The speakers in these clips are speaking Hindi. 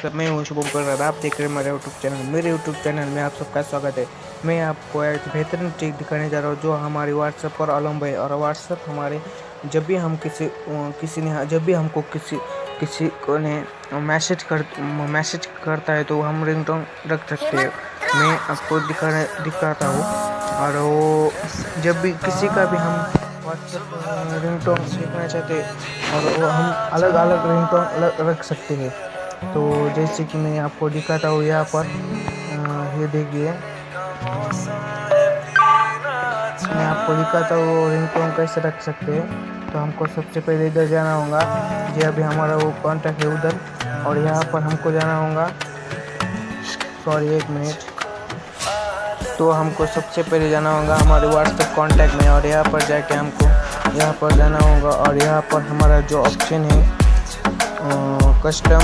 मैं हूं शुभम कर आप देख रहे हैं मेरे यूट्यूब चैनल। मेरे यूट्यूब चैनल में आप सबका स्वागत है। मैं आपको एक बेहतरीन ट्रिक दिखाने जा रहा हूं जो हमारी व्हाट्सएप पर अवेलेबल है। और व्हाट्सएप हमारे जब भी हम जब भी हमको किसी को ने मैसेज करता है तो हम रिंगटोन रख सकते हैं। मैं आपको दिखाता हूँ। और वो जब भी किसी का भी हम व्हाट्सएप रिंगटोन देखना चाहते हैं और वो हम अलग अलग रिंगटोन रख सकते हैं। तो जैसे कि मैं आपको दिखाता हूँ यहाँ पर, ये देखिए मैं आपको दिखाता हूँ रिंगटोन कैसे रख सकते हैं। तो हमको सबसे पहले इधर जाना होगा, जी अभी हमारा वो कॉन्टैक्ट है उधर, और यहाँ पर हमको जाना होगा, सॉरी एक मिनट। तो हमको सबसे पहले जाना होगा हमारे व्हाट्सएप कॉन्टैक्ट में, और यहाँ पर जाके हमको यहाँ पर जाना होगा। और यहाँ पर हमारा जो ऑप्शन है कस्टम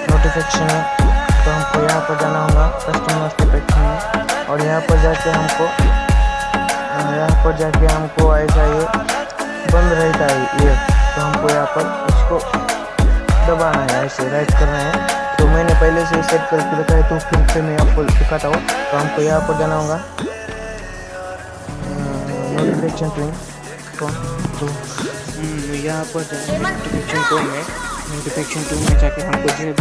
नोटिफिकेशन है, तो हमको यहाँ पर जाना होगा कस्टम नोटिफिकेशन में। और यहाँ पर जाके हमको ऐसा ये बंद रहता है ये, तो हमको यहाँ पर इसको दबाना है, ऐसे राइट करना है। तो मैंने पहले से सेट करके रखा है, तो फिर से मैं आपको दिखाता हूँ। तो हमको यहाँ पर जाना होगा नोटिफिकेशन टूल, तो यहाँ पर नोटिफिकेशन टूल में जाके हमको जो भी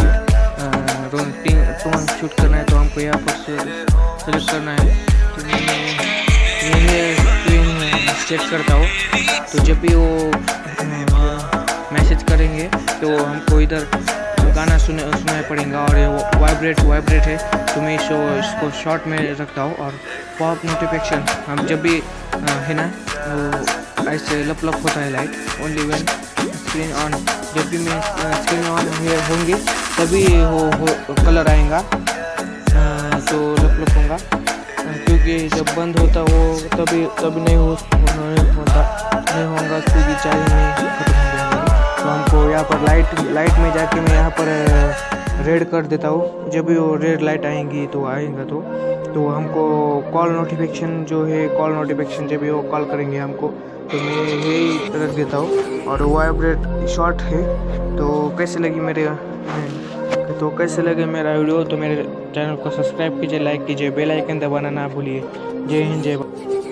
टोन शूट करना है, तो हमको यहाँ पर सेलेक्ट करना है। तो मैं स्क्रीन चेक करता हूँ। तो जब भी वो मैसेज करेंगे तो हमको इधर गाना सुनाई पड़ेगा, और वो वाइब्रेट है, तो मैं इसको शॉर्ट में रखता हूँ। और पॉप नोटिफिकेशन हम जब भी है ना, वो ऐसे लप होता है light only when screen on. जब भी मैं स्क्रीन ऑन होंगे तभी वो कलर आएगा, तो लप होगा। क्योंकि जब बंद होता वो तभी नहीं होगा, क्योंकि चार्जिंग नहीं खत्म हो गया। तो हमको यहाँ पर लाइट में जाके मैं यहाँ पर रेड कर देता हूँ। जब भी वो रेड लाइट आएंगी तो तो हमको कॉल नोटिफिकेशन जो है, कॉल नोटिफिकेशन जब भी वो कॉल करेंगे हमको, तो मैं यही रख देता हूँ। और वाइब्रेट शॉर्ट है। तो कैसे लगे मेरा वीडियो, तो मेरे चैनल को सब्सक्राइब कीजिए, लाइक कीजिए, बेल आइकन दबाना ना भूलिए। जय हिंद, जय भारत।